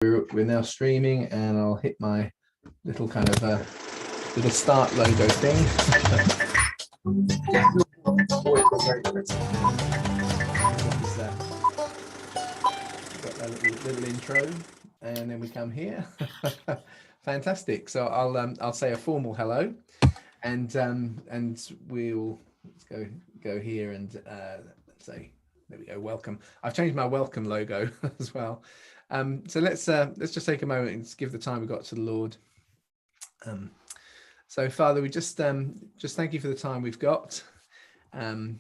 We're now streaming, and I'll hit my little kind of little start logo thing. Got that little intro, and then we come here. Fantastic. So I'll say a formal hello, and we'll go here and say, there we go, welcome. I've changed my welcome logo as well. So let's just take a moment and give the time we've got to the Lord. So Father, we just thank you for the time we've got. Father,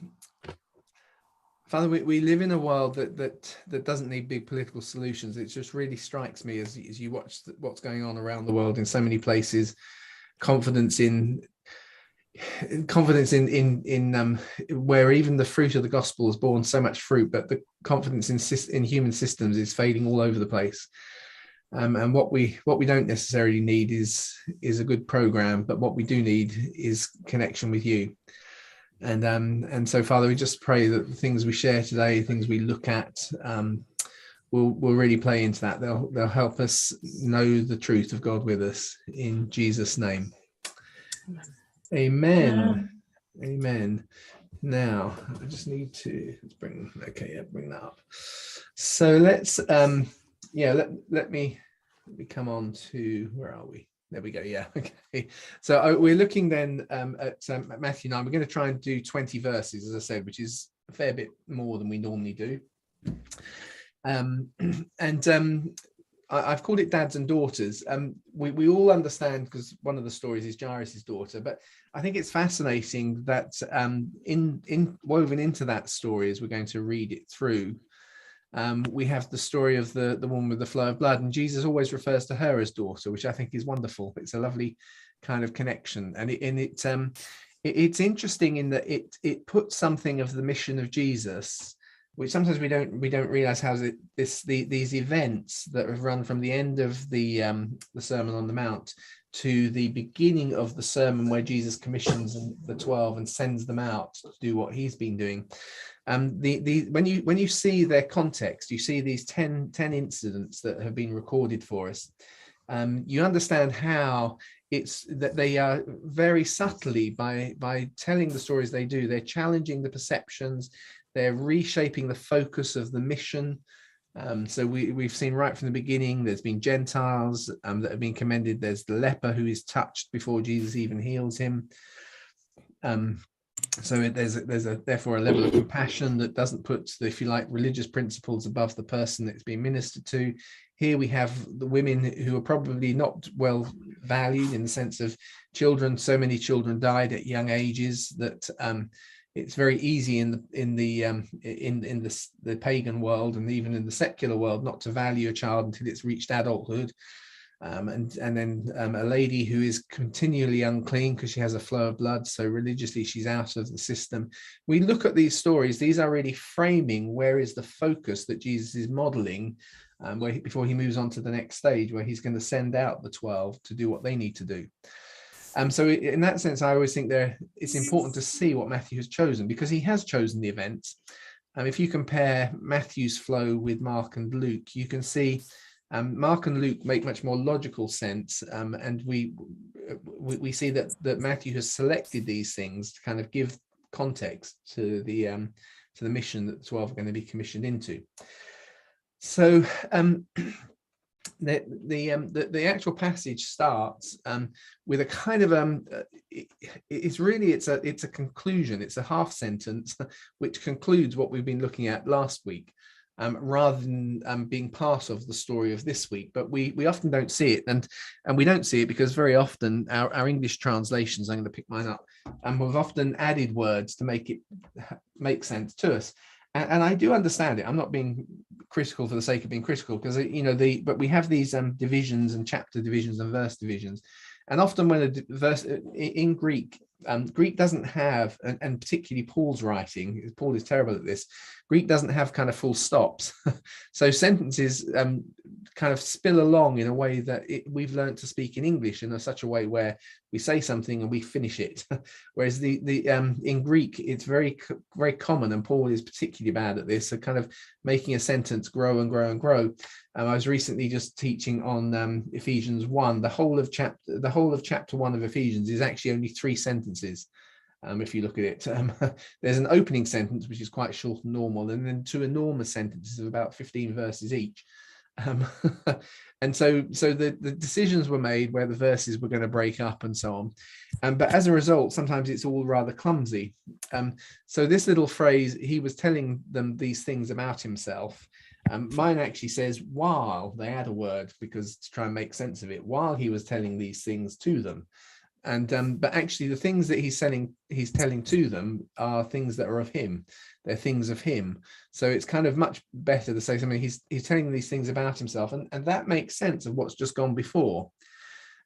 we live in a world that doesn't need big political solutions. It just really strikes me as you watch what's going on around the world in so many places. Confidence in where even the fruit of the gospel has borne so much fruit, but the confidence in human systems is fading all over the place. And what we don't necessarily need is a good program, but what we do need is connection with you. And so, Father, we just pray that the things we share today, things we look at, will really play into that. They'll help us know the truth of God with us, in Jesus' name. Amen. Amen. Now I just need to bring that up. So let's let me come on to, where are we? There we go. Yeah. Okay. So we're looking then at Matthew 9. We're going to try and do 20 verses, as I said, which is a fair bit more than we normally do. I've called it Dads and Daughters. We all understand, because one of the stories is Jairus' daughter, but I think it's fascinating that in woven into that story, as we're going to read it through, we have the story of the woman with the flow of blood, and Jesus always refers to her as daughter, which I think is wonderful. It's a lovely kind of connection, and it's interesting in that it puts something of the mission of Jesus, which sometimes we don't realize how these events that have run from the end of the Sermon on the Mount to the beginning of the sermon, where Jesus commissions the 12 and sends them out to do what he's been doing. When you see their context, you see these 10 incidents that have been recorded for us. You understand how it's that they are very subtly, by telling the stories they do, they're challenging the perceptions. They're reshaping the focus of the mission. So we've seen right from the beginning, there's been Gentiles that have been commended. There's the leper who is touched before Jesus even heals him. So there's therefore a level of compassion that doesn't put, if you like, religious principles above the person that's being ministered to. Here we have the women who are probably not well valued, in the sense of children. So many children died at young ages that it's very easy in the pagan world, and even in the secular world, not to value a child until it's reached adulthood. And then a lady who is continually unclean because she has a flow of blood, so religiously she's out of the system. We look at these stories; these are really framing where is the focus that Jesus is modeling, before he moves on to the next stage, where he's going to send out the 12 to do what they need to do. So in that sense, I always think it's important to see what Matthew has chosen, because he has chosen the events. If you compare Matthew's flow with Mark and Luke, you can see Mark and Luke make much more logical sense, and we see that Matthew has selected these things to kind of give context to the mission that the 12 are going to be commissioned into. So the actual passage starts with a kind of it's a conclusion. It's a half sentence which concludes what we've been looking at last week, rather than being part of the story of this week. But we often don't see it, and we don't see it because very often our English translations, I'm going to pick mine up, and we've often added words to make it make sense to us. And I do understand it. I'm not being critical for the sake of being critical, because but we have these divisions and chapter divisions and verse divisions, and often when a verse in Greek, Greek doesn't have, and particularly Paul's writing, Paul is terrible at this, Greek doesn't have kind of full stops. So sentences kind of spill along in a way that we've learned to speak in English in such a way where we say something and we finish it. Whereas in Greek, it's very, very common, and Paul is particularly bad at this, so kind of making a sentence grow and grow and grow. I was recently just teaching on Ephesians 1. The whole of chapter 1 of Ephesians is actually only 3 sentences. If you look at it, there's an opening sentence which is quite short and normal, and then 2 enormous sentences of about 15 verses each. And so the decisions were made where the verses were going to break up and so on. But as a result, sometimes it's all rather clumsy. So this little phrase, he was telling them these things about himself. Mine actually says while, they add a word because to try and make sense of it, while he was telling these things to them. And but actually the things that he's telling to them are things that are of him. They're things of him. So it's kind of much better to say something, he's telling these things about himself, and that makes sense of what's just gone before,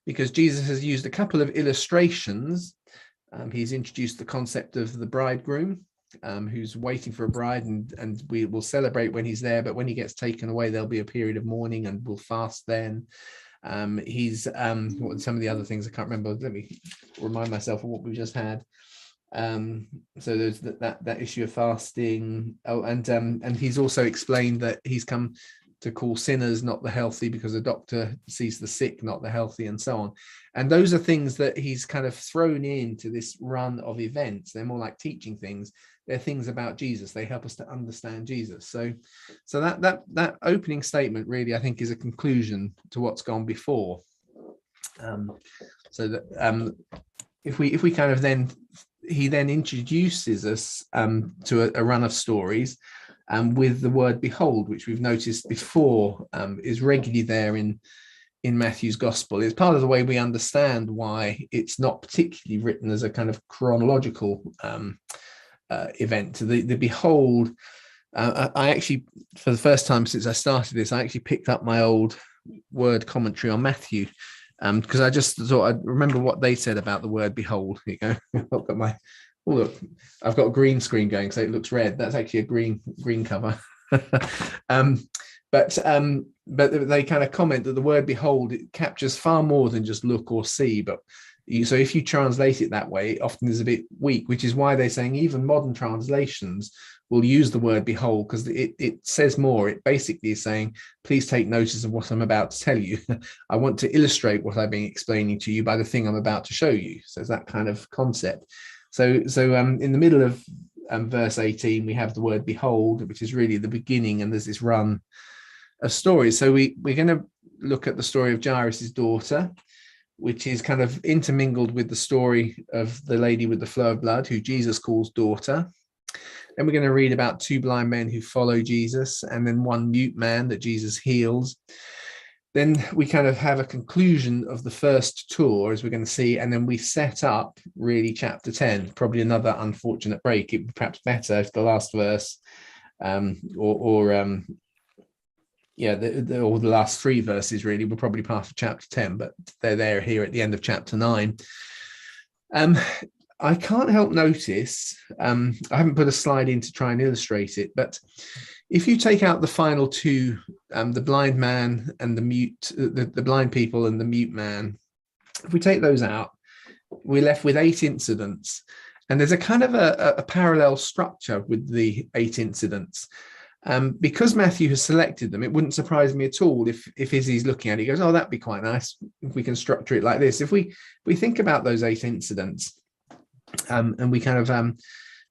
because Jesus has used a couple of illustrations. He's introduced the concept of the bridegroom, who's waiting for a bride, and we will celebrate when he's there, but when he gets taken away, there'll be a period of mourning and we'll fast then. He's what some of the other things I can't remember. Let me remind myself of what we just had. So there's that issue of fasting. Oh, and he's also explained that he's come to call sinners not the healthy, because a doctor sees the sick, not the healthy, and so on. And those are things that he's kind of thrown into this run of events. They're more like teaching things. They're things about Jesus. They help us to understand Jesus. So that opening statement really, I think, is a conclusion to what's gone before. So that if we kind of then, he then introduces us to a run of stories with the word behold, which we've noticed before is regularly there in Matthew's gospel. It's part of the way we understand why it's not particularly written as a kind of chronological event. The behold, I actually, for the first time since I started this, I actually picked up my old word commentary on Matthew, because I just thought I'd remember what they said about the word behold. Here you go. I've got a green screen going, so it looks red. That's actually a green cover. But they kind of comment that the word behold, it captures far more than just look or see. So if you translate it that way, it often is a bit weak, which is why they're saying even modern translations will use the word behold, because it says more. It basically is saying, please take notice of what I'm about to tell you. I want to illustrate what I've been explaining to you by the thing I'm about to show you. So it's that kind of concept. So in the middle of verse 18, we have the word behold, which is really the beginning, and there's this run of stories. So we're going to look at the story of Jairus's daughter, which is kind of intermingled with the story of the lady with the flow of blood, who Jesus calls daughter. Then we're going to read about 2 blind men who follow Jesus, and then 1 mute man that Jesus heals. Then we kind of have a conclusion of the first tour, as we're going to see, and then we set up really chapter 10, probably another unfortunate break. It would be perhaps better if the last verse or the last 3 verses really were probably part of chapter 10, but they're there here at the end of chapter 9. I can't help notice, I haven't put a slide in to try and illustrate it, but if you take out the final 2, the blind man and the mute, the blind people and the mute man, if we take those out, we're left with 8 incidents. And there's a kind of a parallel structure with the 8 incidents. Because Matthew has selected them, it wouldn't surprise me at all if Izzy's looking at it, he goes, oh, that'd be quite nice if we can structure it like this. If we think about those 8 incidents, and we kind of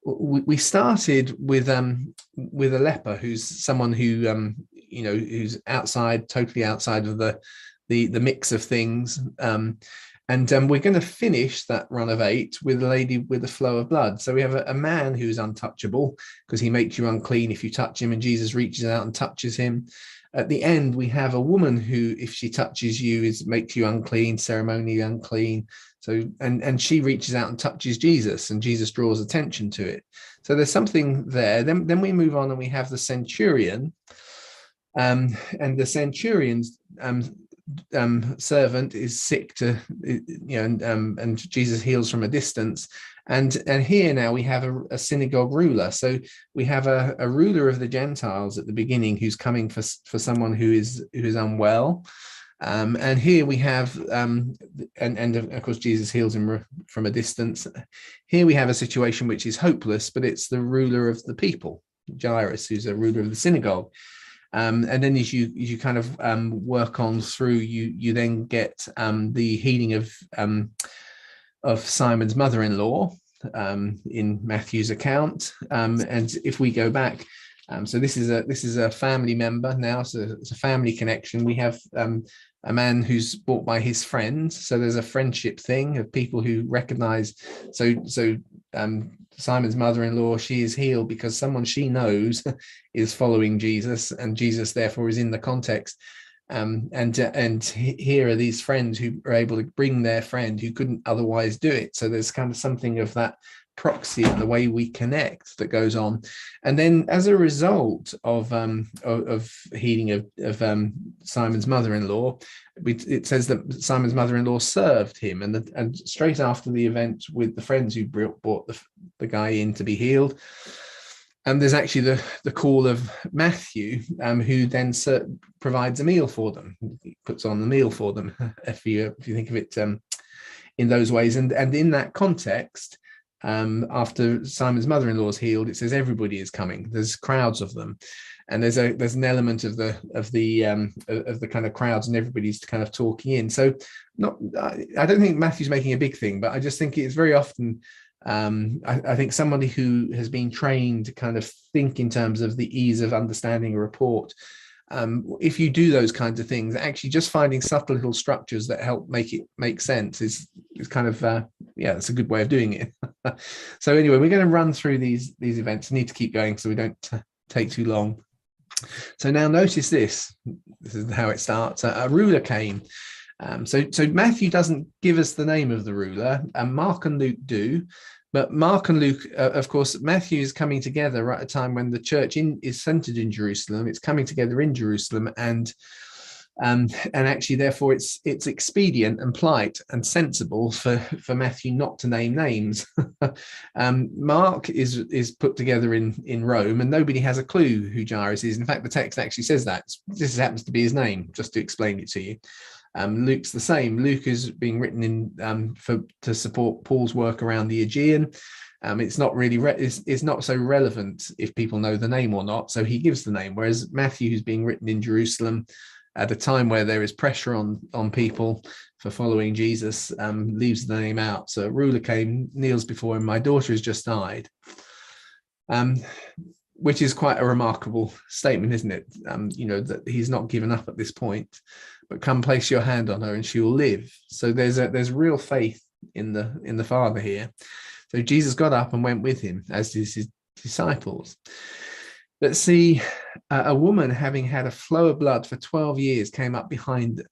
we started with a leper, who's someone who who's totally outside of the mix of things, and we're going to finish that run of 8 with a lady with a flow of blood. So we have a man who's untouchable because he makes you unclean if you touch him, and Jesus reaches out and touches him. At the end, we have a woman who, if she touches you, makes you unclean, ceremonially unclean. So, and she reaches out and touches Jesus, and Jesus draws attention to it. So there's something there. Then we move on, and we have the centurion, and the centurion's servant is sick and Jesus heals from a distance. And here now we have a synagogue ruler. So we have a ruler of the Gentiles at the beginning who's coming for someone who is unwell. And here we have, and of course, Jesus heals him from a distance. Here we have a situation which is hopeless, but it's the ruler of the people, Jairus, who's a ruler of the synagogue. And then as you kind of work on through, you then get the healing of Simon's mother-in-law in Matthew's account. And if we go back, so this is a family member now, so it's a family connection. We have a man who's bought by his friends, so there's a friendship thing of people who recognize. So Simon's mother-in-law, she is healed because someone she knows is following Jesus, and Jesus therefore is in the context. And here are these friends who are able to bring their friend who couldn't otherwise do it. So there's kind of something of that proxy and the way we connect that goes on. And then as a result of healing of Simon's mother-in-law, it says that Simon's mother-in-law served him, and straight after the event with the friends who brought the guy in to be healed. And there's actually the call of Matthew, who then provides a meal for them. He puts on the meal for them, if you think of it in those ways. And in that context, after Simon's mother-in-law is healed, it says everybody is coming. There's crowds of them, and there's an element of the kind of crowds, and everybody's kind of talking in. So I don't think Matthew's making a big thing, but I just think it's very often. I think somebody who has been trained to kind of think in terms of the ease of understanding a report, if you do those kinds of things, actually just finding subtle little structures that help make it make sense is kind of it's a good way of doing it. So anyway, we're going to run through these events. I need to keep going so we don't take too long. So now notice this is how it starts. A ruler came. So Matthew doesn't give us the name of the ruler, and Mark and Luke do. But Mark and Luke, of course, Matthew is coming together right at a time when the church is centered in Jerusalem. It's coming together in Jerusalem, and actually, therefore, it's expedient and polite and sensible for Matthew not to name names. Mark is put together in Rome, and nobody has a clue who Jairus is. In fact, the text actually says that this happens to be his name, just to explain it to you. Luke's the same. Luke is being written in to support Paul's work around the Aegean. It's not really it's not so relevant if people know the name or not, so he gives the name. Whereas Matthew, who's being written in Jerusalem at a time where there is pressure on people for following Jesus, leaves the name out. So a ruler came, kneels before him. My daughter has just died. Which is quite a remarkable statement, isn't it? That he's not given up at this point, but come place your hand on her and she will live. So there's real faith in the Father here. So Jesus got up and went with him, as did his disciples. But see, a woman having had a flow of blood for 12 years came up behind,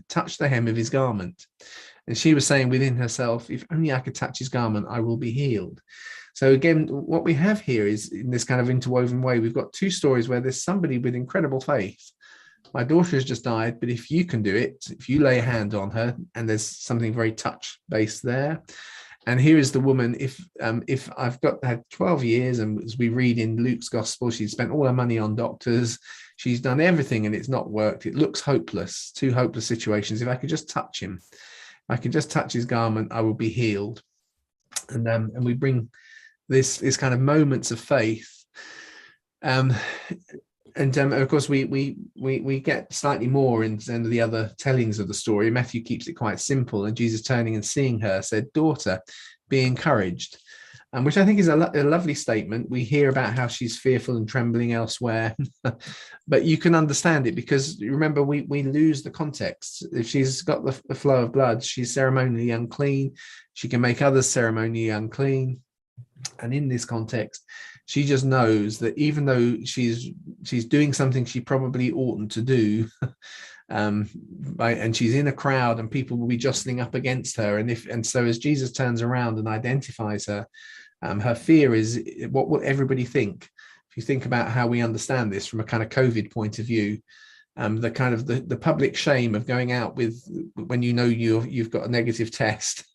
touched the hem of his garment. And she was saying within herself, if only I could touch his garment, I will be healed. So again, what we have here is, in this kind of interwoven way, we've got two stories where there's somebody with incredible faith. My daughter has just died, but if you can do it, if you lay a hand on her, and there's something very touch-based there. And here is the woman, if I've had 12 years, and as we read in Luke's gospel, she's spent all her money on doctors, she's done everything and it's not worked. It looks hopeless, two hopeless situations. If I could just touch him, if I could just touch his garment, I will be healed. And we bring this kind of moments of faith. Of course, we get slightly more in the other tellings of the story. Matthew keeps it quite simple, and Jesus, turning and seeing her, said, "Daughter, be encouraged," which I think is a lovely statement. We hear about how she's fearful and trembling elsewhere, but you can understand it because, remember, we lose the context. If she's got the flow of blood, she's ceremonially unclean. She can make others ceremonially unclean. And in this context, she just knows that even though she's doing something she probably oughtn't to do, and she's in a crowd and people will be jostling up against her, and so as Jesus turns around and identifies her, her fear is, what will everybody think? If you think about how we understand this from a kind of COVID point of view, the kind of the public shame of going out with when you know you've got a negative test,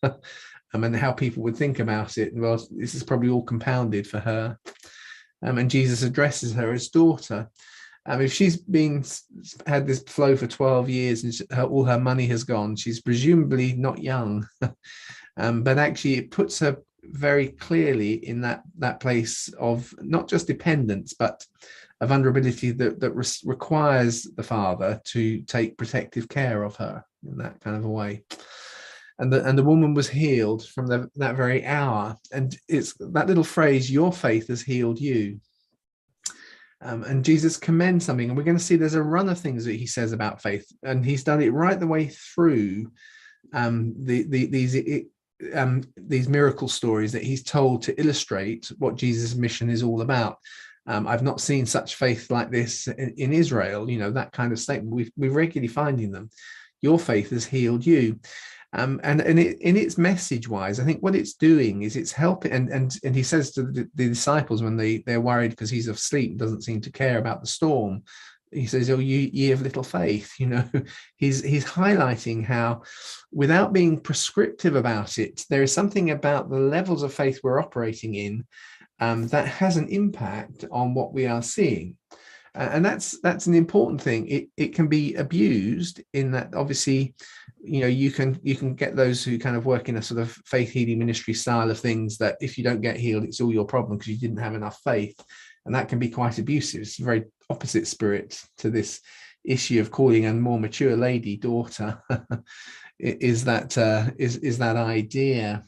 and how people would think about it. Well, this is probably all compounded for her. And Jesus addresses her as daughter. If she's had this flow for 12 years and all her money has gone, she's presumably not young. But actually it puts her very clearly in that place of not just dependence, but a vulnerability that requires the father to take protective care of her in that kind of a way. And the woman was healed from that very hour. And it's that little phrase, your faith has healed you. And Jesus commends something, and we're going to see there's a run of things that he says about faith, and he's done it right the way through these miracle stories that he's told to illustrate what Jesus' mission is all about. I've not seen such faith like this in Israel, that kind of statement. We're regularly finding them. Your faith has healed you. And in its message wise, I think what it's doing is it's helping. And he says to the disciples when they're worried because he's asleep, doesn't seem to care about the storm. He says, oh, ye of little faith. He's highlighting how, without being prescriptive about it, there is something about the levels of faith we're operating in that has an impact on what we are seeing. And that's an important thing. It can be abused in that, obviously, you can get those who kind of work in a sort of faith healing ministry style of things, that if you don't get healed, it's all your problem because you didn't have enough faith. And that can be quite abusive. It's a very opposite spirit to this issue of calling a more mature lady daughter. is that idea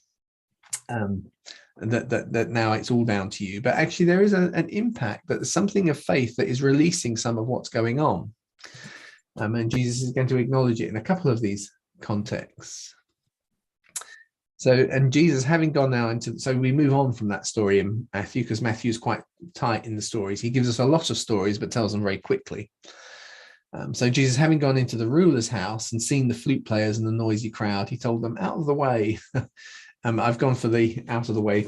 that now it's all down to you. But actually there is an impact, that there's something of faith that is releasing some of what's going on. And Jesus is going to acknowledge it in a couple of these contexts. So, and Jesus having gone now so we move on from that story in Matthew, because Matthew's quite tight in the stories. He gives us a lot of stories, but tells them very quickly. So Jesus having gone into the ruler's house and seen the flute players and the noisy crowd, he told them, out of the way. I've gone for the out of the way.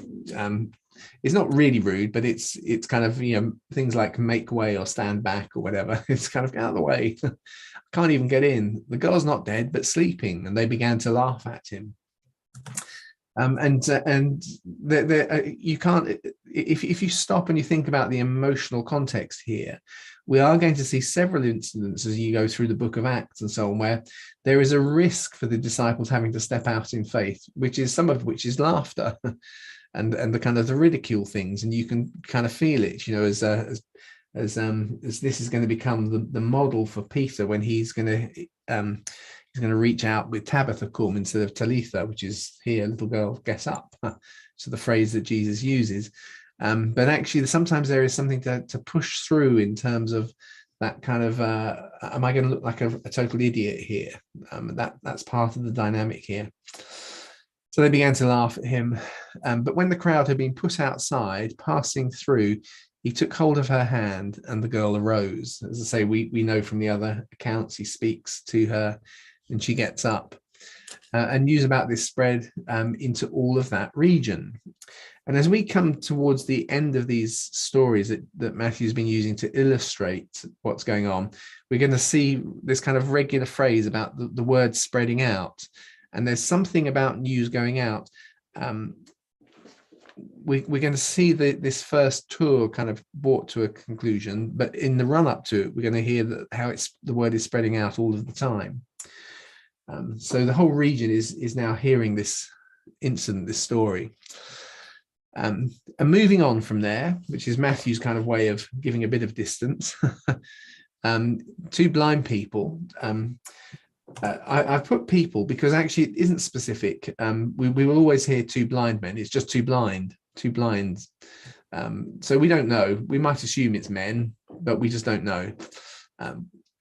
It's not really rude, but it's kind of, things like make way or stand back or whatever. It's kind of out of the way. I can't even get in. The girl's not dead, but sleeping. And they began to laugh at him. You can't, if you stop and you think about the emotional context here, we are going to see several incidents as you go through the book of Acts and so on, where there is a risk for the disciples having to step out in faith, some of which is laughter and the kind of the ridicule things. And you can kind of feel it, as this is going to become the model for Peter when he's going to reach out with Tabitha cum instead of Talitha, which is here, little girl, get up. So the phrase that Jesus uses. But actually, sometimes there is something to push through in terms of that kind of, am I going to look like a total idiot here? That's part of the dynamic here. So they began to laugh at him. But when the crowd had been put outside, passing through, he took hold of her hand and the girl arose. As I say, we know from the other accounts, he speaks to her and she gets up. And news about this spread into all of that region. And as we come towards the end of these stories that Matthew's been using to illustrate what's going on, we're going to see this kind of regular phrase about the word spreading out. And there's something about news going out. We're going to see this first tour kind of brought to a conclusion, but in the run up to it, we're going to hear how the word is spreading out all of the time. So the whole region is now hearing this incident, this story. And moving on from there, which is Matthew's kind of way of giving a bit of distance, two blind people. I've put people because actually it isn't specific. We will always hear two blind men. It's just two blinds. So we don't know. We might assume it's men, but we just don't know.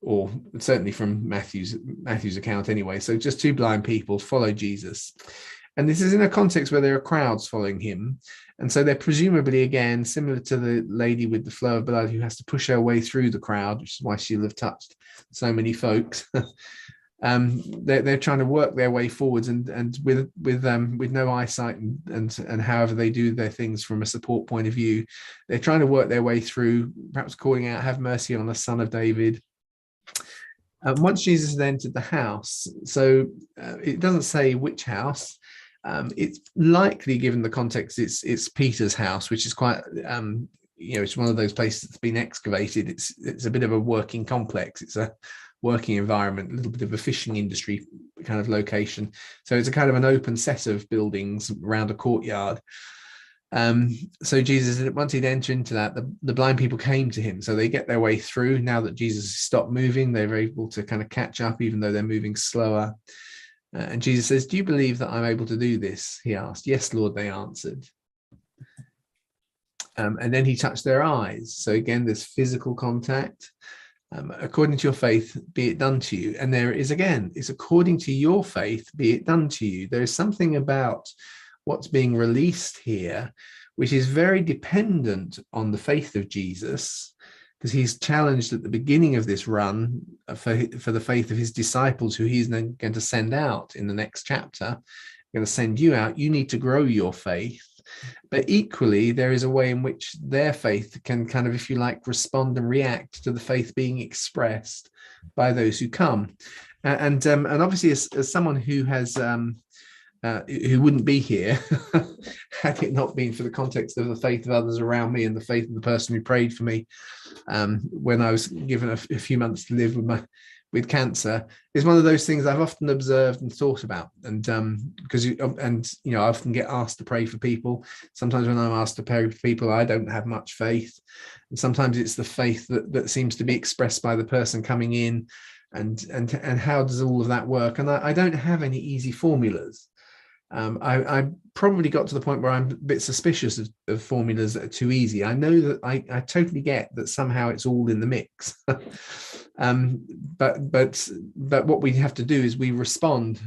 Or certainly from Matthew's account anyway. So just two blind people follow Jesus. And this is in a context where there are crowds following him. And so they're presumably, again, similar to the lady with the flow of blood who has to push her way through the crowd, which is why she'll have touched so many folks. They're trying to work their way forwards and with no eyesight and however they do their things from a support point of view, they're trying to work their way through, perhaps calling out, have mercy on us, Son of David. Once Jesus had entered the house, so it doesn't say which house. It's likely, given the context, it's Peter's house, which is quite, it's one of those places that's been excavated. It's a bit of a working complex. It's a working environment, a little bit of a fishing industry kind of location. So it's a kind of an open set of buildings around a courtyard. So Jesus, once he'd entered into that, the blind people came to him. So they get their way through. Now that Jesus has stopped moving, they're able to kind of catch up, even though they're moving slower. And Jesus says, "Do you believe that I'm able to do this?" He asked. "Yes, Lord," they answered. And then he touched their eyes. So again, there's physical contact. According to your faith, be it done to you. And there is, again, it's according to your faith, be it done to you. There is something about what's being released here, which is very dependent on the faith of Jesus, because he's challenged at the beginning of this run for the faith of his disciples, who he's then going to send out in the next chapter. I'm going to send you out. You need to grow your faith. But equally, there is a way in which their faith can kind of, if you like, respond and react to the faith being expressed by those who come. And obviously, as someone who has who wouldn't be here had it not been for the context of the faith of others around me and the faith of the person who prayed for me when I was given a few months to live with cancer, is one of those things I've often observed and thought about. And because I often get asked to pray for people. Sometimes when I'm asked to pray for people, I don't have much faith, and sometimes it's the faith that seems to be expressed by the person coming in, and how does all of that work? And I don't have any easy formulas. I probably got to the point where I'm a bit suspicious of formulas that are too easy. I know that I totally get that somehow it's all in the mix. But what we have to do is we respond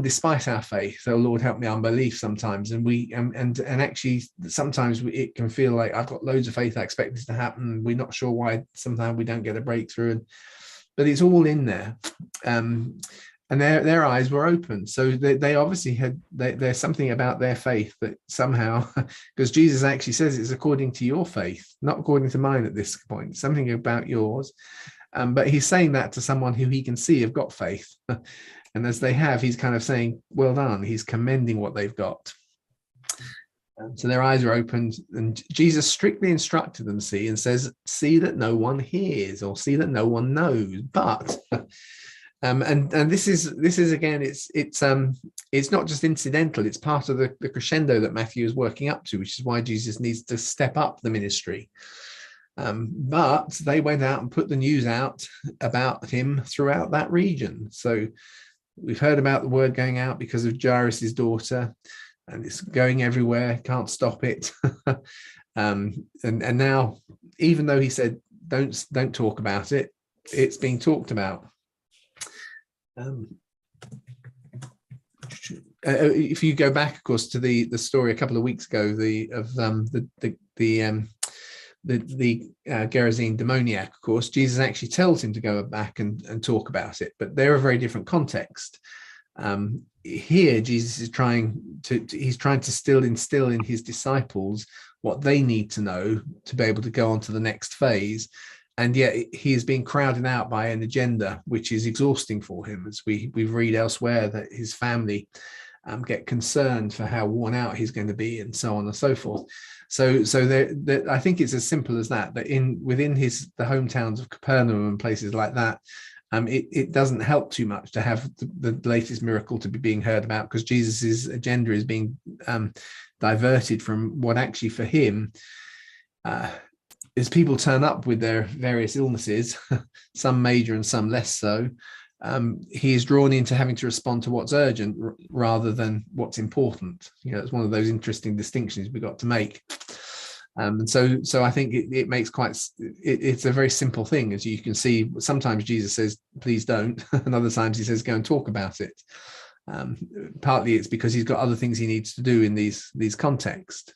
despite our faith. So Lord, help me unbelief sometimes. And actually sometimes it can feel like I've got loads of faith. I expect this to happen. We're not sure why sometimes we don't get a breakthrough, but it's all in there. And their eyes were open. So they obviously there's something about their faith that somehow, because Jesus actually says it's according to your faith, not according to mine at this point, something about yours. But he's saying that to someone who he can see have got faith. And as they have, he's kind of saying, well done. He's commending what they've got. So their eyes are opened, and Jesus strictly instructed them, and says, see that no one hears, or see that no one knows. But and this is again, it's not just incidental, it's part of the crescendo that Matthew is working up to, which is why Jesus needs to step up the ministry. But they went out and put the news out about him throughout that region. So we've heard about the word going out because of Jairus's daughter, and it's going everywhere, can't stop it. And now, even though he said don't talk about it, it's being talked about. If you go back, of course, to the story a couple of weeks ago, the Gerasene demoniac, of course, Jesus actually tells him to go back and talk about it, but they're a very different context. Here, Jesus is trying to still instill in his disciples what they need to know to be able to go on to the next phase. And yet he is being crowded out by an agenda which is exhausting for him, as we read elsewhere that his family get concerned for how worn out he's going to be, and so on and so forth. So there, I think it's as simple as that. That within the hometowns of Capernaum and places like that, it doesn't help too much to have the latest miracle to be being heard about, because Jesus's agenda is being diverted from what actually for him. As people turn up with their various illnesses, some major and some less so, he is drawn into having to respond to what's urgent rather than what's important. It's one of those interesting distinctions we've got to make. And so I think it makes it's a very simple thing, as you can see. Sometimes Jesus says, please don't, and other times he says, go and talk about it. Partly it's because he's got other things he needs to do in these contexts.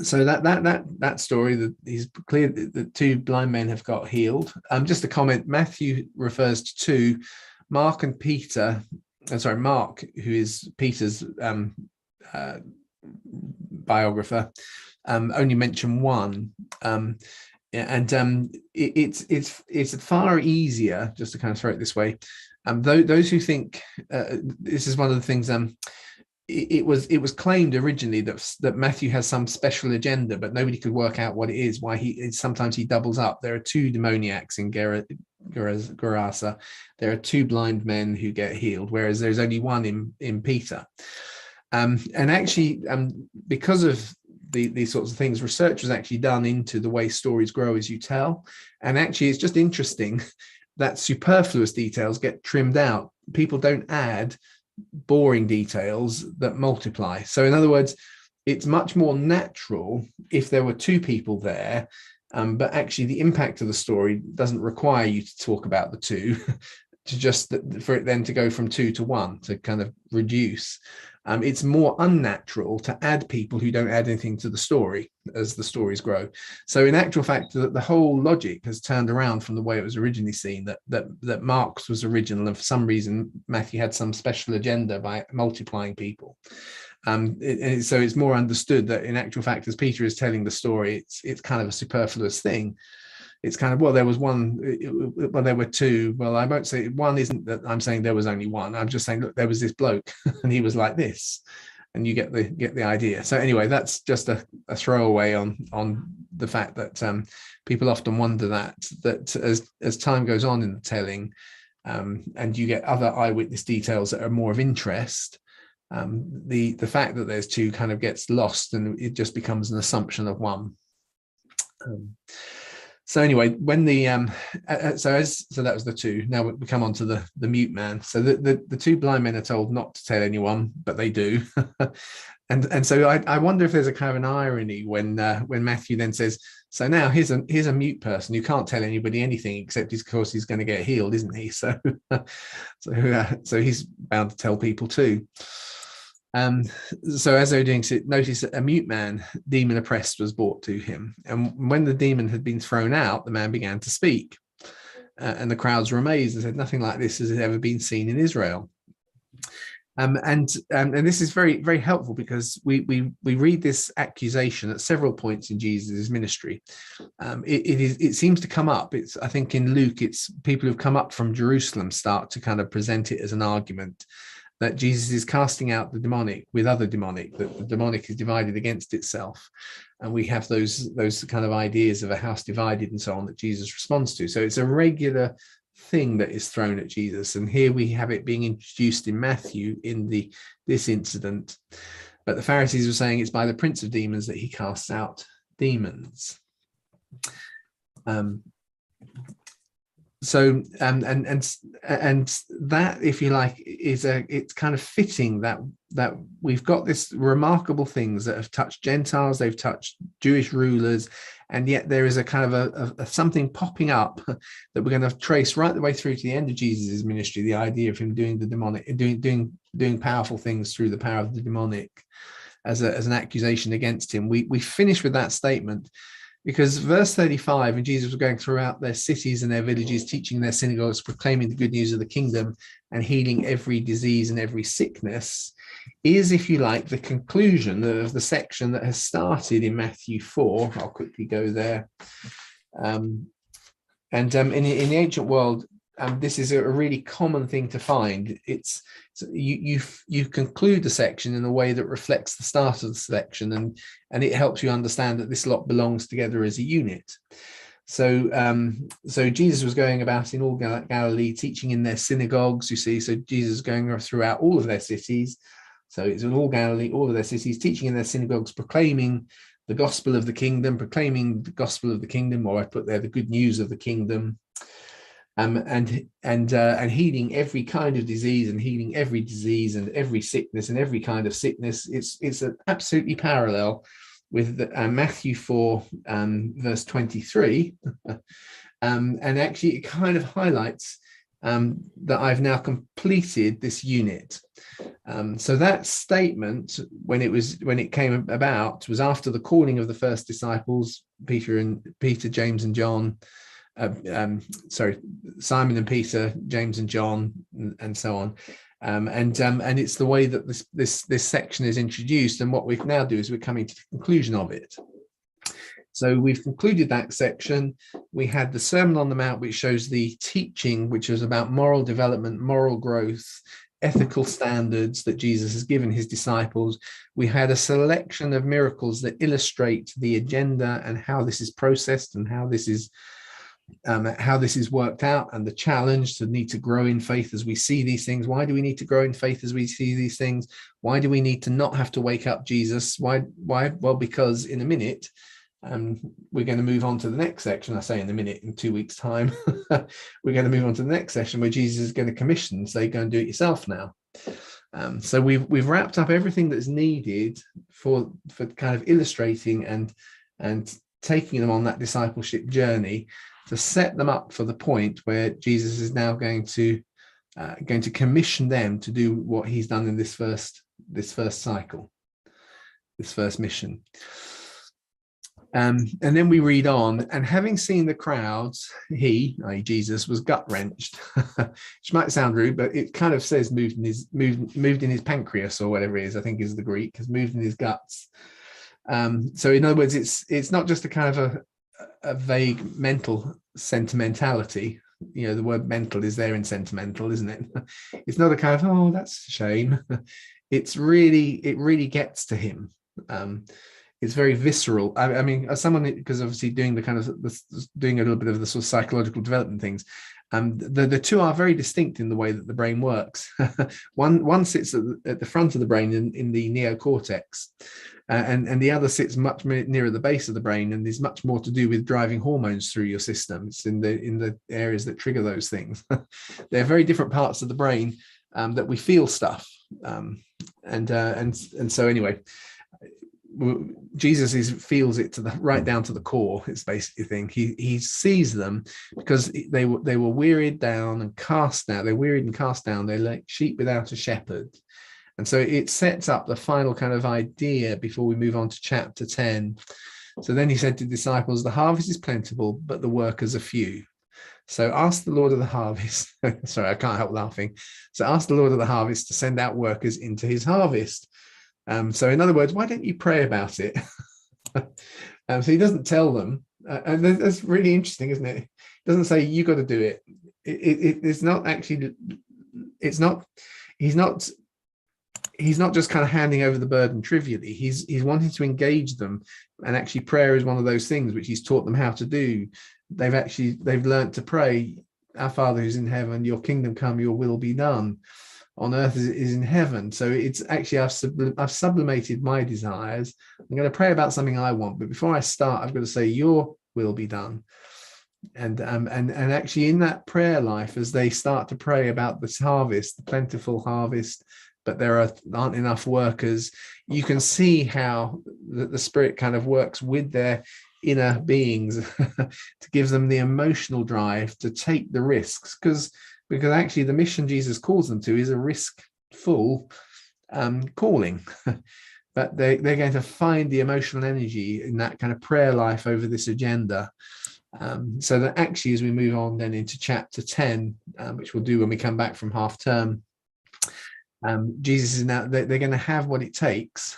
So that story, that he's clear that the two blind men have got healed. Just a comment, Matthew refers to Mark and Peter. Mark, who is Peter's biographer, only mention one. It's far easier, just to kind of throw it this way. Those who think this is one of the things. It was claimed originally that Matthew has some special agenda, but nobody could work out what it is. Why sometimes he doubles up. There are two demoniacs in Gerasa. There are two blind men who get healed, whereas there's only one in Peter. And actually, because of these sorts of things, research was actually done into the way stories grow as you tell. And actually, it's just interesting that superfluous details get trimmed out. People don't add boring details that multiply. So in other words, it's much more natural if there were two people there, but actually the impact of the story doesn't require you to talk about the two to just for it then to go from 2 to 1 to kind of reduce. It's more unnatural to add people who don't add anything to the story as the stories grow. So in actual fact, the whole logic has turned around from the way it was originally seen, that Mark's was original, and for some reason Matthew had some special agenda by multiplying people. So it's more understood that in actual fact, as Peter is telling the story, it's kind of a superfluous thing. It's kind of, well, there was one, well, there were two. Well, I won't say one isn't that I'm saying there was only one. I'm just saying, look, there was this bloke and he was like this, and you get the idea. So anyway, that's just a throwaway on the fact that people often wonder that as time goes on in the telling, and you get other eyewitness details that are more of interest, the fact that there's two kind of gets lost, and it just becomes an assumption of one. So anyway, when the so that was the two. Now we come on to the mute man. So the two blind men are told not to tell anyone, but they do. and so I wonder if there's a kind of an irony when Matthew then says, so now here's a mute person who can't tell anybody anything except of course he's going to get healed, isn't he? So he's bound to tell people too. So as they were doing so, notice that a mute man, demon oppressed, was brought to him. And when the demon had been thrown out, the man began to speak. And the crowds were amazed and said, nothing like this has ever been seen in Israel. And this is very, very helpful, because we read this accusation at several points in Jesus' ministry. It seems to come up. I think in Luke, it's people who've come up from Jerusalem start to kind of present it as an argument that Jesus is casting out the demonic with other demonic, that the demonic is divided against itself. And we have those kind of ideas of a house divided and so on that Jesus responds to. So it's a regular thing that is thrown at Jesus. And here we have it being introduced in Matthew in this incident. But the Pharisees were saying it's by the prince of demons that he casts out demons. So and that, if you like, it's kind of fitting that we've got this remarkable things that have touched Gentiles, they've touched Jewish rulers, and yet there is a kind of a something popping up that we're going to trace right the way through to the end of Jesus' ministry, the idea of him doing the demonic, doing powerful things through the power of the demonic as an accusation against him. We finish with that statement, because verse 35, and Jesus was going throughout their cities and their villages, teaching their synagogues, proclaiming the good news of the kingdom and healing every disease and every sickness, is, if you like, the conclusion of the section that has started in Matthew 4. I'll quickly go there. In the ancient world, this is a really common thing to find. It's you conclude the section in a way that reflects the start of the section, and it helps you understand that this lot belongs together as a unit. So Jesus was going about in all Galilee, teaching in their synagogues. You see, so Jesus is going throughout all of their cities. So it's in all Galilee, all of their cities, teaching in their synagogues, proclaiming the gospel of the kingdom, or I put there the good news of the kingdom. And healing every kind of disease, and healing every disease and every sickness and every kind of sickness. It's an absolutely parallel with Matthew 4 verse 23, and actually it kind of highlights that I've now completed this unit. So that statement, when it came about, was after the calling of the first disciples, Peter, James, and John. Simon and Peter, James and John, and so on. And it's the way that this section is introduced. And what we now do is we're coming to the conclusion of it. So we've concluded that section. We had the Sermon on the Mount, which shows the teaching, which is about moral development, moral growth, ethical standards that Jesus has given his disciples. We had a selection of miracles that illustrate the agenda and how this is processed and how this is worked out, and the challenge to need to grow in faith as we see these things. Why do we need to grow in faith as we see these things? Why do we need to not have to wake up Jesus? Why? Well, because in a minute, we're going to move on to the next section. I say in a minute, in 2 weeks' time, we're going to move on to the next session where Jesus is going to commission, say, go and do it yourself now. So we've wrapped up everything that's needed for kind of illustrating and taking them on that discipleship journey to set them up for the point where Jesus is now going to commission them to do what he's done in this first cycle, this first mission. And then we read on, and having seen the crowds, he, i.e. Jesus, was gut-wrenched, which might sound rude, but it kind of says moved in his pancreas, or whatever it is, I think is the Greek, has moved in his guts. So in other words, it's not just a kind of a vague mental sentimentality. You know, the word mental is there in sentimental, isn't it? It's not a kind of, oh, that's a shame. It really gets to him. It's very visceral. I mean, as someone, because obviously doing doing a little bit of the sort of psychological development things, the two are very distinct in the way that the brain works. One sits at the front of the brain in the neocortex, and the other sits much nearer the base of the brain, and is much more to do with driving hormones through your system. It's in the areas that trigger those things. They're very different parts of the brain that we feel stuff, and so anyway. Jesus feels it right down to the core. It's basically the thing. He sees them because they were wearied down and cast down. They're wearied and cast down. They're like sheep without a shepherd. And so it sets up the final kind of idea before we move on to chapter 10. So then he said to the disciples, the harvest is plentiful, but the workers are few. So ask the Lord of the harvest. Sorry, I can't help laughing. So ask the Lord of the harvest to send out workers into his harvest. So in other words, why don't you pray about it? So he doesn't tell them. And that's really interesting, isn't it? He doesn't say, you got to do it. It's not actually, he's not just kind of handing over the burden trivially. He's wanting to engage them. And actually prayer is one of those things which he's taught them how to do. They've learned to pray, our Father who's in heaven, your kingdom come, your will be done on earth as it is in heaven. So it's actually, I've sublimated my desires. I'm going to pray about something I want, but before I start, I've got to say, your will be done. And actually in that prayer life, as they start to pray about this harvest, the plentiful harvest, but there aren't enough workers, you can see how the Spirit kind of works with their inner beings to give them the emotional drive to take the risks, because actually the mission Jesus calls them to is a riskful calling. But they're going to find the emotional energy in that kind of prayer life over this agenda. So that actually, as we move on then into chapter 10, which we'll do when we come back from half term, Jesus is now, they're going to have what it takes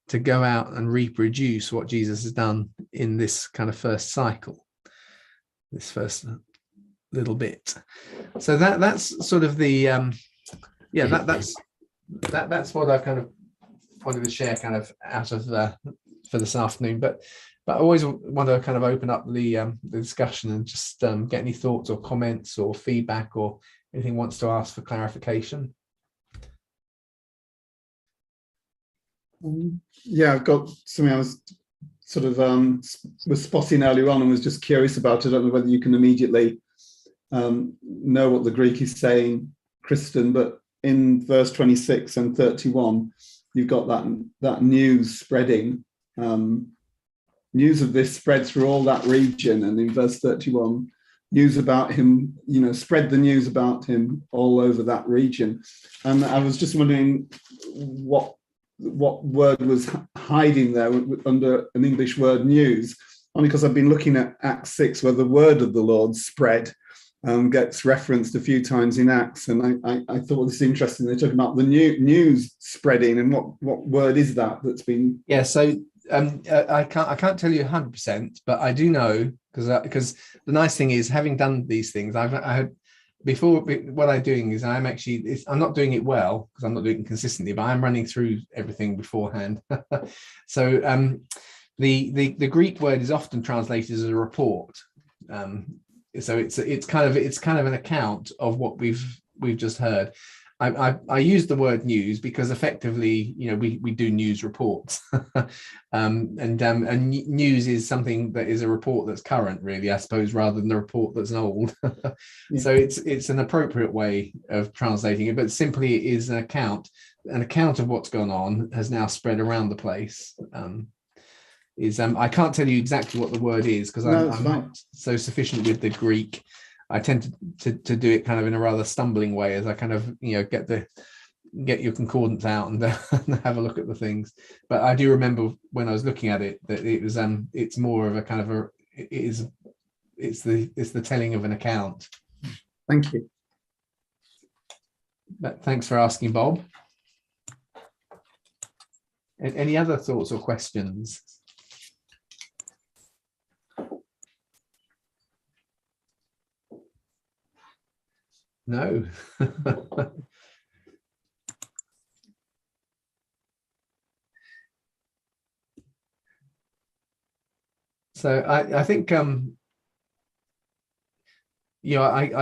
to go out and reproduce what Jesus has done in this kind of first cycle, this first little bit. So that's sort of the that's what I've kind of wanted to share kind of out of for this afternoon. But I always want to kind of open up the discussion and just get any thoughts or comments or feedback or anything wants to ask for clarification. Yeah, I've got something I was sort of was spotting earlier on and was just curious about. I don't know whether you can immediately know what the Greek is saying, Kristen, but in verse 26 and 31, you've got that news spreading. News of this spread through all that region, and in verse 31, news about him, spread the news about him all over that region. And I was just wondering what word was hiding there under an English word, news, only because I've been looking at Acts 6, where the word of the Lord spread. gets referenced a few times in Acts, and I thought this is interesting. They're talking about the news spreading, and what word is that that's been? Yeah, so I can't tell you 100%, but I do know because the nice thing is, having done these things, I had before. What I'm doing is I'm not doing it well because I'm not doing it consistently, but I'm running through everything beforehand. So the Greek word is often translated as a report. So it's kind of an account of what we've just heard. I use the word news because effectively, we do news reports, and news is something that is a report that's current, really, I suppose, rather than a report that's old. Yeah. So it's an appropriate way of translating it, but simply it is an account of what's gone on has now spread around the place. I can't tell you exactly what the word is because I'm not so sufficient with the Greek. I tend to do it kind of in a rather stumbling way as I kind of get your concordance out and have a look at the things. But I do remember when I was looking at it that it was it's more of a kind of it's the telling of an account. Thank you. But thanks for asking, Bob. Any other thoughts or questions? No. So I think I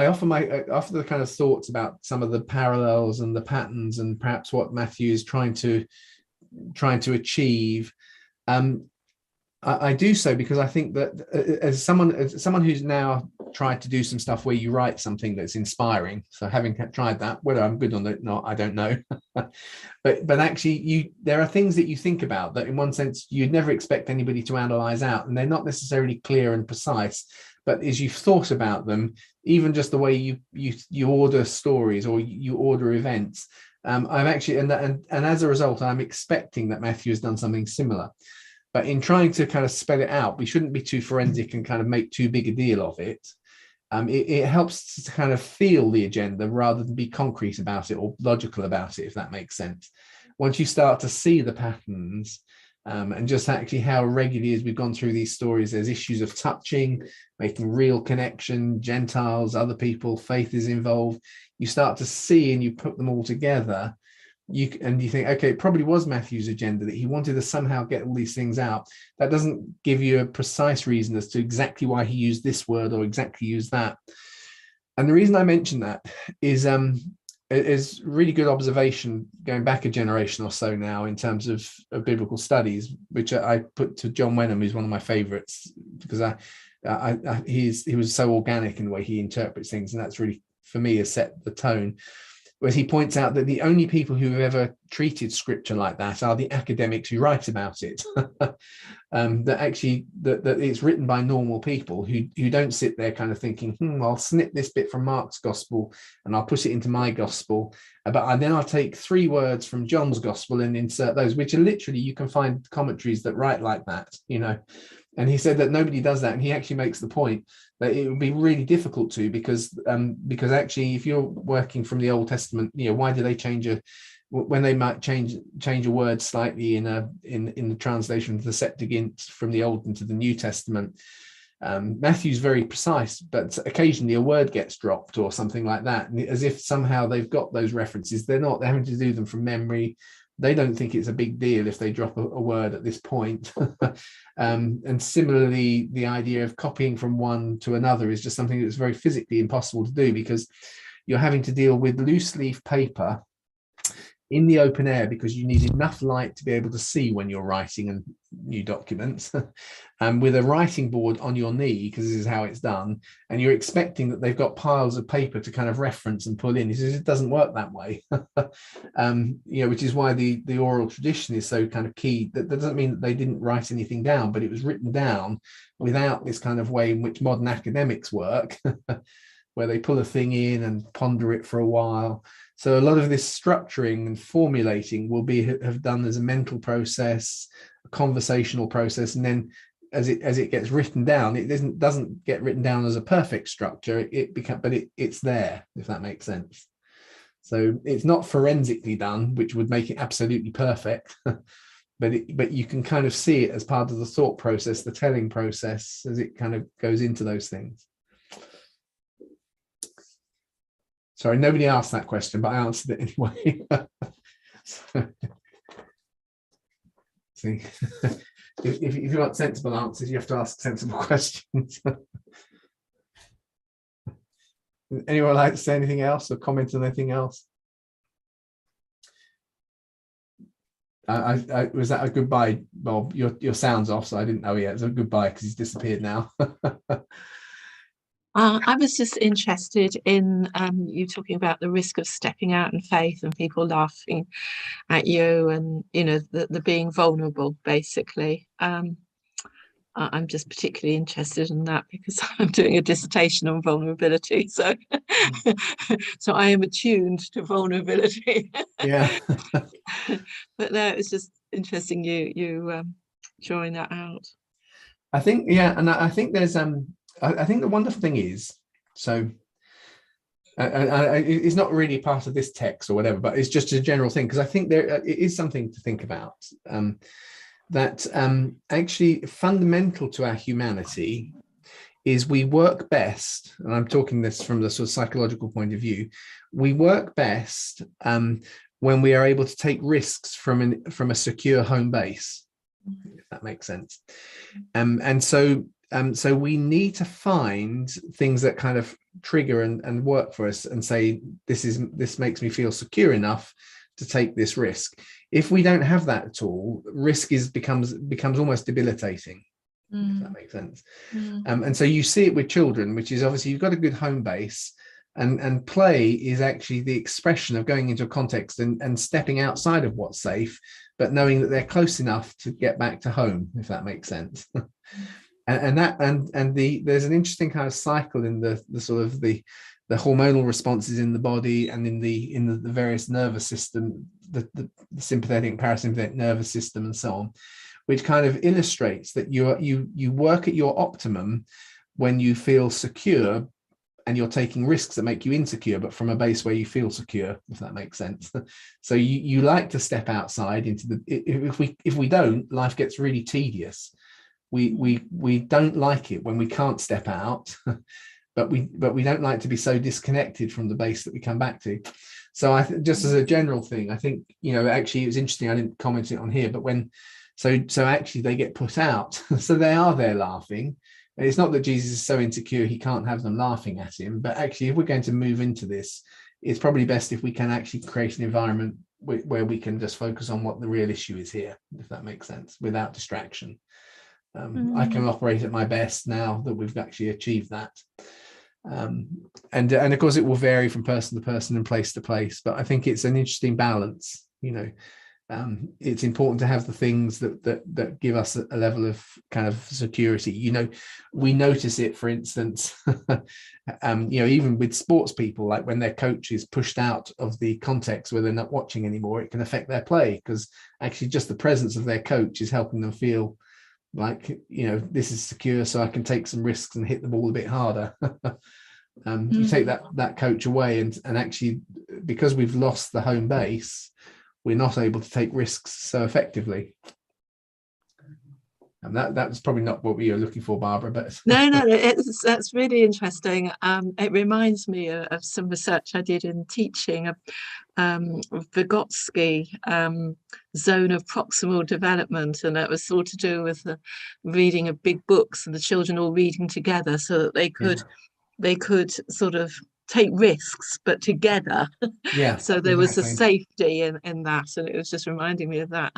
offer the kind of thoughts about some of the parallels and the patterns and perhaps what Matthew is trying to achieve. I do so because I think that as someone who's now tried to do some stuff where you write something that's inspiring. So having tried that, whether I'm good on it or not, I don't know. but actually, there are things that you think about that, in one sense, you'd never expect anybody to analyze out, and they're not necessarily clear and precise. But as you've thought about them, even just the way you order stories or you order events, I'm actually and as a result, I'm expecting that Matthew has done something similar. But in trying to kind of spell it out, we shouldn't be too forensic and kind of make too big a deal of it. It helps to kind of feel the agenda rather than be concrete about it or logical about it, if that makes sense. Once you start to see the patterns and just actually how regularly as we've gone through these stories, there's issues of touching, making real connection, Gentiles, other people, faith is involved. You start to see and you put them all together. You think, okay, it probably was Matthew's agenda that he wanted to somehow get all these things out. That doesn't give you a precise reason as to exactly why he used this word or exactly used that. And the reason I mention that is really good observation going back a generation or so now in terms of biblical studies, which I put to John Wenham, who's one of my favorites, because he was so organic in the way he interprets things, and that's really, for me, has set the tone. Where he points out that the only people who have ever treated scripture like that are the academics who write about it. That actually that it's written by normal people who don't sit there kind of thinking, I'll snip this bit from Mark's gospel and I'll put it into my gospel, but then I'll take 3 words from John's gospel and insert those, which are literally, you can find commentaries that write like that, And he said that nobody does that, and he actually makes the point that it would be really difficult to, because actually, if you're working from the Old Testament, why do they change when they might change a word slightly in the translation of the Septuagint from the Old into the New Testament? Matthew's very precise, but occasionally a word gets dropped or something like that, and as if somehow they've got those references. They're having to do them from memory. They don't think it's a big deal if they drop a word at this point. And similarly, the idea of copying from one to another is just something that's very physically impossible to do, because you're having to deal with loose leaf paper in the open air, because you need enough light to be able to see when you're writing new documents, and with a writing board on your knee, because this is how it's done, and you're expecting that they've got piles of paper to kind of reference and pull in. He says it doesn't work that way. Which is why the oral tradition is so kind of key. That doesn't mean that they didn't write anything down, but it was written down without this kind of way in which modern academics work, where they pull a thing in and ponder it for a while. So a lot of this structuring and formulating will have done as a mental process, a conversational process, and then as it gets written down, it doesn't get written down as a perfect structure. It's there, if that makes sense. So it's not forensically done, which would make it absolutely perfect. But you can kind of see it as part of the thought process, the telling process, as it kind of goes into those things. Sorry, nobody asked that question, but I answered it anyway. See, if you want sensible answers, you have to ask sensible questions. Anyone like to say anything else or comment on anything else? Was that a goodbye, Bob? Your sound's off, so I didn't know yet. It's a goodbye because he's disappeared now. I was just interested in you talking about the risk of stepping out in faith and people laughing at you, and the being vulnerable, basically. I'm just particularly interested in that because I'm doing a dissertation on vulnerability, so so I am attuned to vulnerability. Yeah. But no, it's just interesting you drawing that out. I think, yeah, and I think there's I think the wonderful thing is, so it's not really part of this text or whatever, but it's just a general thing, because I think there it is something to think about, that actually fundamental to our humanity is we work best, and I'm talking this from the sort of psychological point of view, we work best when we are able to take risks from a secure home base, if that makes sense. And so we need to find things that kind of trigger and work for us and say, this makes me feel secure enough to take this risk. If we don't have that at all, risk becomes almost debilitating, if that makes sense. And so you see it with children, which is obviously you've got a good home base, and play is actually the expression of going into a context and stepping outside of what's safe, but knowing that they're close enough to get back to home, if that makes sense. There's an interesting kind of cycle in the sort of the hormonal responses in the body and in the various nervous system, the sympathetic and parasympathetic nervous system and so on, which kind of illustrates that you work at your optimum when you feel secure and you're taking risks that make you insecure, but from a base where you feel secure, if that makes sense. So you like to step outside into the, if we don't, life gets really tedious. We don't like it when we can't step out, but we don't like to be so disconnected from the base that we come back to. So just as a general thing, I think, actually it was interesting, I didn't comment it on here, but so actually they get put out. So they are there laughing. And it's not that Jesus is so insecure he can't have them laughing at him, but actually if we're going to move into this, it's probably best if we can actually create an environment where we can just focus on what the real issue is here, if that makes sense, without distraction. I can operate at my best now that we've actually achieved that. And of course it will vary from person to person and place to place, but I think it's an interesting balance. It's important to have the things that give us a level of kind of security. We notice it, for instance, even with sports people, like when their coach is pushed out of the context where they're not watching anymore, it can affect their play, because actually just the presence of their coach is helping them feel like, this is secure, so I can take some risks and hit the ball a bit harder. You take that coach away, and actually, because we've lost the home base, we're not able to take risks so effectively. And that's probably not what we were looking for, Barbara, but no, that's really interesting. It reminds me of some research I did in teaching of Vygotsky zone of proximal development, and that was all to do with the reading of big books and the children all reading together so that they could sort of take risks, but together. Yeah. So there was a safety in that, and it was just reminding me of that.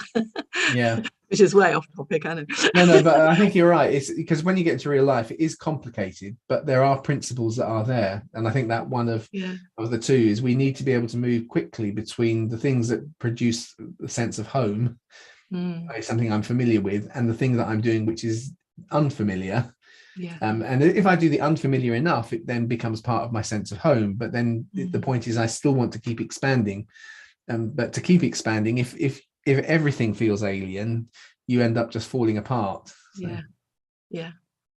Yeah. Which is way off topic, I know. No, but I think you're right. It's because when you get into real life, it is complicated, but there are principles that are there. And I think that one of the two is we need to be able to move quickly between the things that produce a sense of home, something I'm familiar with, and the thing that I'm doing, which is unfamiliar. Yeah. And if I do the unfamiliar enough, it then becomes part of my sense of home. But then the point is I still want to keep expanding. But to keep expanding, if everything feels alien, you end up just falling apart. So. Yeah. Yeah,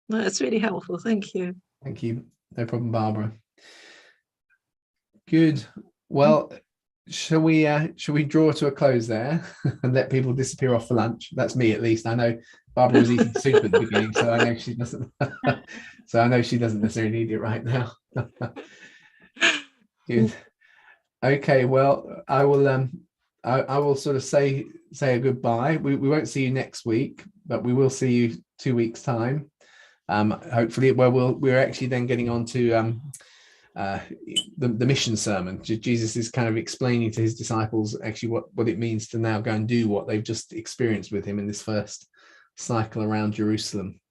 no, that's really helpful. Thank you. Thank you. No problem, Barbara. Good. Well, shall we draw to a close there and let people disappear off for lunch? That's me, at least. I know Barbara was eating soup at the beginning, so I know she doesn't. So I know she doesn't necessarily need it right now. Good. Okay. Well, I will. I will sort of say a goodbye. We won't see you next week, but we will see you 2 weeks' time. Hopefully, where we're actually then getting on to the mission sermon. Jesus is kind of explaining to his disciples actually what it means to now go and do what they've just experienced with him in this first cycle around Jerusalem.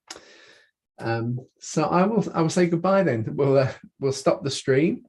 So I will say goodbye then. We'll stop the stream